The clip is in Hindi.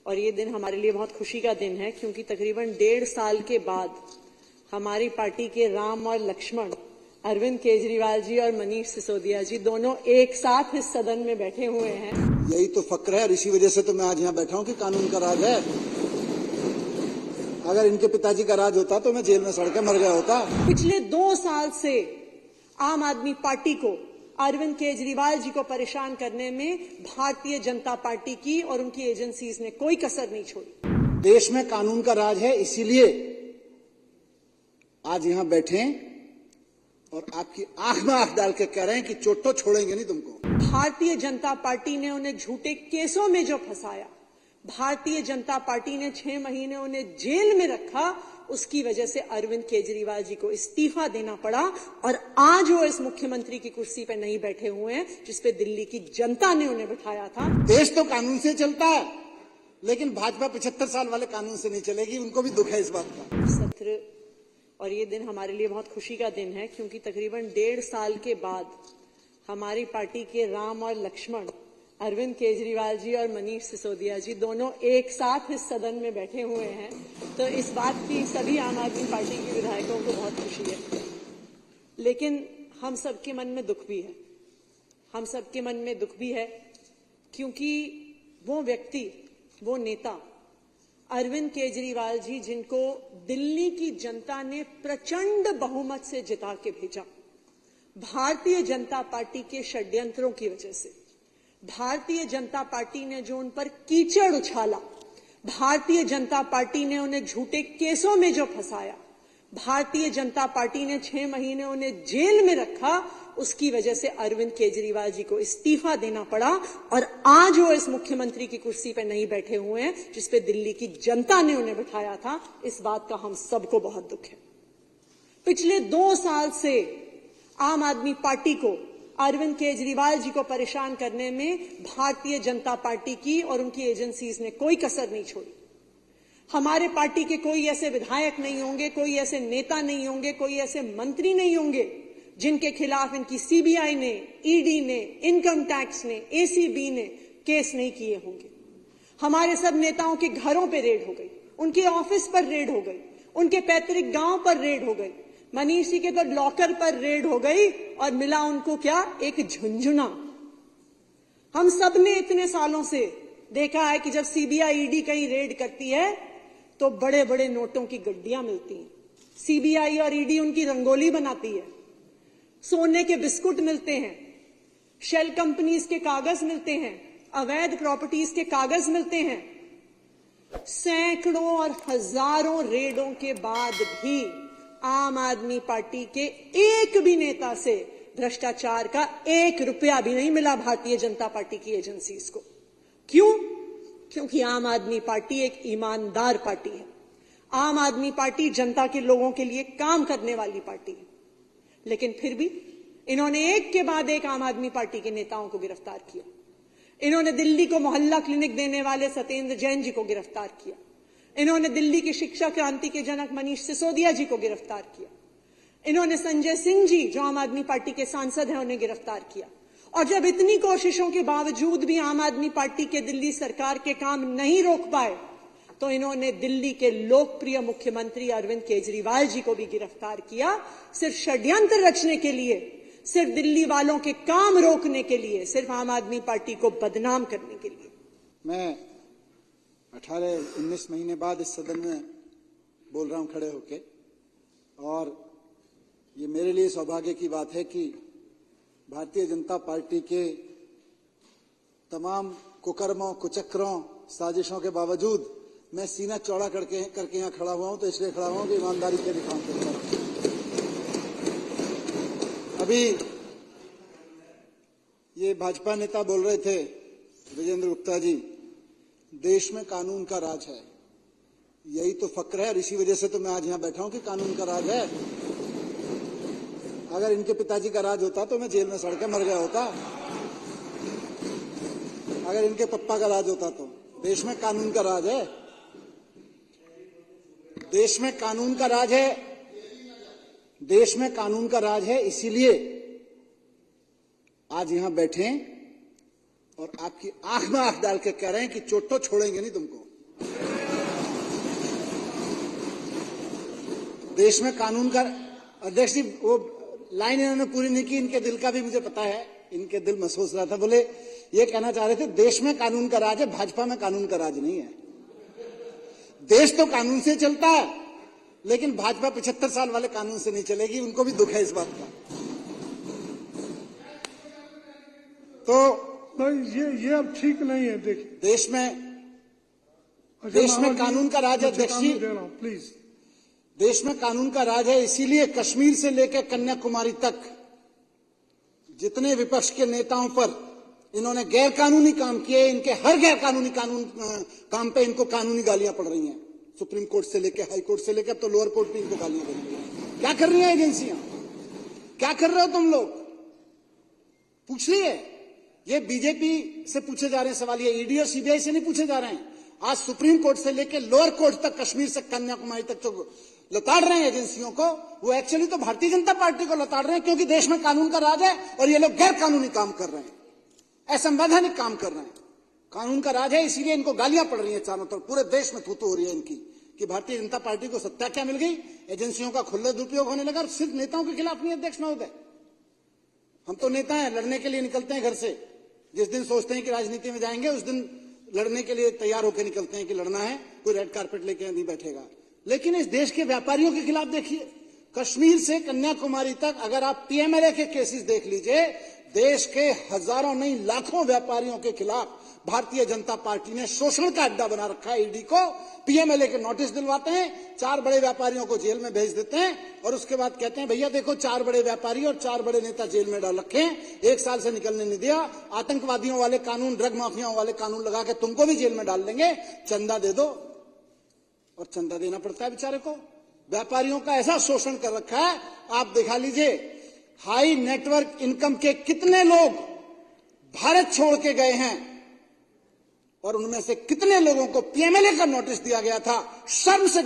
और ये दिन हमारे लिए बहुत खुशी का दिन है क्योंकि तकरीबन 1.5 साल के बाद हमारी पार्टी के राम और लक्ष्मण अरविंद केजरीवाल जी और मनीष सिसोदिया जी दोनों एक साथ इस सदन में बैठे हुए हैं। यही तो फक्र है और इसी वजह से तो मैं आज यहाँ बैठा हूँ कि कानून का राज है। अगर इनके पिताजी का राज होता तो मैं जेल में सड़ के मर गया होता। पिछले 2 साल से आम आदमी पार्टी को अरविंद केजरीवाल जी को परेशान करने में भारतीय जनता पार्टी की और उनकी एजेंसीज ने कोई कसर नहीं छोड़ी। देश में कानून का राज है, इसीलिए आज यहाँ बैठे और आपकी आंख में आंख डाल के कह रहे हैं कि चोट तो छोड़ेंगे नहीं तुमको। भारतीय जनता पार्टी ने उन्हें झूठे केसों में जो फंसाया, भारतीय जनता पार्टी ने 6 महीने उन्हें जेल में रखा, उसकी वजह से अरविंद केजरीवाल जी को इस्तीफा देना पड़ा और आज वो इस मुख्यमंत्री की कुर्सी पर नहीं बैठे हुए हैं जिसपे दिल्ली की जनता ने उन्हें बिठाया था। देश तो कानून से चलता है, लेकिन भाजपा 75 साल वाले कानून से नहीं चलेगी। उनको भी दुख है इस बात का। सत्र और ये दिन हमारे लिए बहुत खुशी का दिन है क्योंकि तकरीबन 1.5 साल के बाद हमारी पार्टी के राम और लक्ष्मण अरविंद केजरीवाल जी और मनीष सिसोदिया जी दोनों एक साथ इस सदन में बैठे हुए हैं। तो इस बात की सभी आम आदमी पार्टी के विधायकों को बहुत खुशी है, लेकिन हम सबके मन में दुख भी है। हम सबके मन में दुख भी है क्योंकि वो व्यक्ति, वो नेता अरविंद केजरीवाल जी, जिनको दिल्ली की जनता ने प्रचंड बहुमत से जिता के भेजा, भारतीय जनता पार्टी के षड्यंत्रों की वजह से, भारतीय जनता पार्टी ने जो उन पर कीचड़ उछाला, भारतीय जनता पार्टी ने उन्हें झूठे केसों में जो फंसाया, भारतीय जनता पार्टी ने 6 महीने उन्हें जेल में रखा, उसकी वजह से अरविंद केजरीवाल जी को इस्तीफा देना पड़ा और आज वो इस मुख्यमंत्री की कुर्सी पर नहीं बैठे हुए हैं जिसपे दिल्ली की जनता ने उन्हें बिठाया था। इस बात का हम सबको बहुत दुख है। पिछले 2 साल से आम आदमी पार्टी को अरविंद केजरीवाल जी को परेशान करने में भारतीय जनता पार्टी की और उनकी एजेंसीज ने कोई कसर नहीं छोड़ी। हमारे पार्टी के कोई ऐसे विधायक नहीं होंगे, कोई ऐसे नेता नहीं होंगे, कोई ऐसे मंत्री नहीं होंगे जिनके खिलाफ इनकी सीबीआई ने, ईडी ने, इनकम टैक्स ने, एसीबी ने केस नहीं किए होंगे। हमारे सब नेताओं के घरों पे रेड हो गई, उनके ऑफिस पर रेड हो गई, उनके पैतृक गांव पर रेड हो गई, मनीष जी के तो लॉकर पर रेड हो गई और मिला उनको क्या? एक झुंझुना। हम सब ने इतने सालों से देखा है कि जब सीबीआई, ईडी कहीं रेड करती है तो बड़े बड़े नोटों की गड्डियां मिलती हैं। सीबीआई और ईडी उनकी रंगोली बनाती है, सोने के बिस्कुट मिलते हैं, शेल कंपनीज के कागज मिलते हैं, अवैध प्रॉपर्टीज के कागज मिलते हैं। सैकड़ों और हजारों रेडों के बाद भी आम आदमी पार्टी के एक भी नेता से भ्रष्टाचार का 1 रुपया भी नहीं मिला भारतीय जनता पार्टी की एजेंसीज को। क्यों? क्योंकि आम आदमी पार्टी एक ईमानदार पार्टी है। आम आदमी पार्टी जनता के लोगों के लिए काम करने वाली पार्टी है। लेकिन फिर भी इन्होंने एक के बाद एक आम आदमी पार्टी के नेताओं को गिरफ्तार किया। इन्होंने दिल्ली को मोहल्ला क्लिनिक देने वाले सत्येंद्र जैन जी को गिरफ्तार किया। इन्होंने दिल्ली की शिक्षा क्रांति के जनक मनीष सिसोदिया जी को गिरफ्तार किया। इन्होंने संजय सिंह जी, जो आम आदमी पार्टी के सांसद हैं, उन्हें गिरफ्तार किया। और जब इतनी कोशिशों के बावजूद भी आम आदमी पार्टी के दिल्ली सरकार के काम नहीं रोक पाए तो इन्होंने दिल्ली के लोकप्रिय मुख्यमंत्री अरविंद केजरीवाल जी को भी गिरफ्तार किया, सिर्फ षड्यंत्र रचने के लिए, सिर्फ दिल्ली वालों के काम रोकने के लिए, सिर्फ आम आदमी पार्टी को बदनाम करने के लिए। मैं 18-19 महीने बाद इस सदन में बोल रहा हूं खड़े होके, और ये मेरे लिए सौभाग्य की बात है कि भारतीय जनता पार्टी के तमाम कुकर्मों, कुचक्रों, साजिशों के बावजूद मैं सीना चौड़ा करके यहाँ खड़ा हुआ हूं। तो इसलिए खड़ा हुआ हूं कि ईमानदारी के दिखाऊं करता हूं। अभी ये भाजपा नेता बोल रहे थे, विजेंद्र गुप्ता जी, देश में कानून का राज है। यही तो फक्र है और इसी वजह से तो मैं आज यहाँ बैठा हूं कि कानून का राज है। अगर इनके पिताजी का राज होता तो मैं जेल में सड़ के मर गया होता। अगर इनके पप्पा का राज होता तो। देश में कानून का राज है, देश में कानून का राज है, देश में कानून का राज है। इसीलिए आज यहां बैठे और आपकी आंख में आंख डाल के कह रहे हैं कि चोट तो छोड़ेंगे नहीं तुमको। देश में कानून का, अध्यक्ष जी वो लाइन इन्होंने पूरी नहीं की, इनके दिल का भी मुझे पता है, इनके दिल महसूस रहा था। बोले ये कहना चाह रहे थे देश में कानून का राज है, भाजपा में कानून का राज नहीं है। देश तो कानून से चलता है, लेकिन भाजपा 75 साल वाले कानून से नहीं चलेगी, उनको भी दुख है इस बात का। तो ये अब ठीक नहीं है। देखिए देश में कानून का राज है अध्यक्ष जी, प्लीज। देश में कानून का राज है, इसीलिए कश्मीर से लेकर कन्याकुमारी तक जितने विपक्ष के नेताओं पर इन्होंने गैर कानूनी काम किए, इनके हर गैर कानूनी काम पे इनको कानूनी गालियां पड़ रही हैं। सुप्रीम कोर्ट से लेकर हाई कोर्ट से लेकर तो लोअर कोर्ट भी इनको गालियां दे रही हैं। क्या कर रही हैं एजेंसियां, क्या कर रहे हो तुम लोग, पूछ लिए। ये बीजेपी से पूछे जा रहे हैं सवाल, ये ईडी और सीबीआई से नहीं पूछे जा रहे हैं। आज सुप्रीम कोर्ट से लेकर लोअर कोर्ट तक, कश्मीर से कन्याकुमारी तक जो लताड़ रहे हैं एजेंसियों को, वो एक्चुअली तो भारतीय जनता पार्टी को लताड़ रहे हैं, क्योंकि देश में कानून का राज है और ये लोग गैर कानूनी काम कर रहे हैं, असंवैधानिक काम कर रहे हैं। कानून का राज है, इसीलिए इनको गालियां पड़ रही हैं चारों तरफ, पूरे देश में थूथू हो रही है इनकी कि भारतीय जनता पार्टी को सत्ता क्या मिल गई, एजेंसियों का खुला दुरुपयोग होने लगा। और सिर्फ नेताओं के खिलाफ नहीं अध्यक्ष महोदय, हम तो नेता हैं, लड़ने के लिए निकलते हैं घर से। जिस दिन सोचते हैं कि राजनीति में जाएंगे, उस दिन लड़ने के लिए तैयार होकर निकलते हैं कि लड़ना है, कोई रेड कार्पेट लेके नहीं बैठेगा। लेकिन इस देश के व्यापारियों के खिलाफ देखिए, कश्मीर से कन्याकुमारी तक अगर आप पीएमएलए के केसेस देख लीजिए, देश के हजारों नहीं लाखों व्यापारियों के खिलाफ भारतीय जनता पार्टी ने शोषण का अड्डा बना रखा है। ईडी को पीएमएलए के नोटिस दिलवाते हैं, 4 बड़े व्यापारियों को जेल में भेज देते हैं और उसके बाद कहते हैं भैया देखो 4 बड़े व्यापारी और 4 बड़े नेता जेल में डाल रखे हैं, 1 साल से निकलने नहीं दिया। आतंकवादियों वाले कानून, ड्रग माफियाओं वाले कानून लगा के तुमको भी जेल में डाल देंगे, चंदा दे दो। और चंदा देना पड़ता है बेचारे को। व्यापारियों का ऐसा शोषण कर रखा है, आप दिखा लीजिए। हाई नेटवर्क इनकम के कितने लोग भारत छोड़ के गए हैं और उनमें से कितने लोगों को पीएमएलए का नोटिस दिया गया था, शर्म से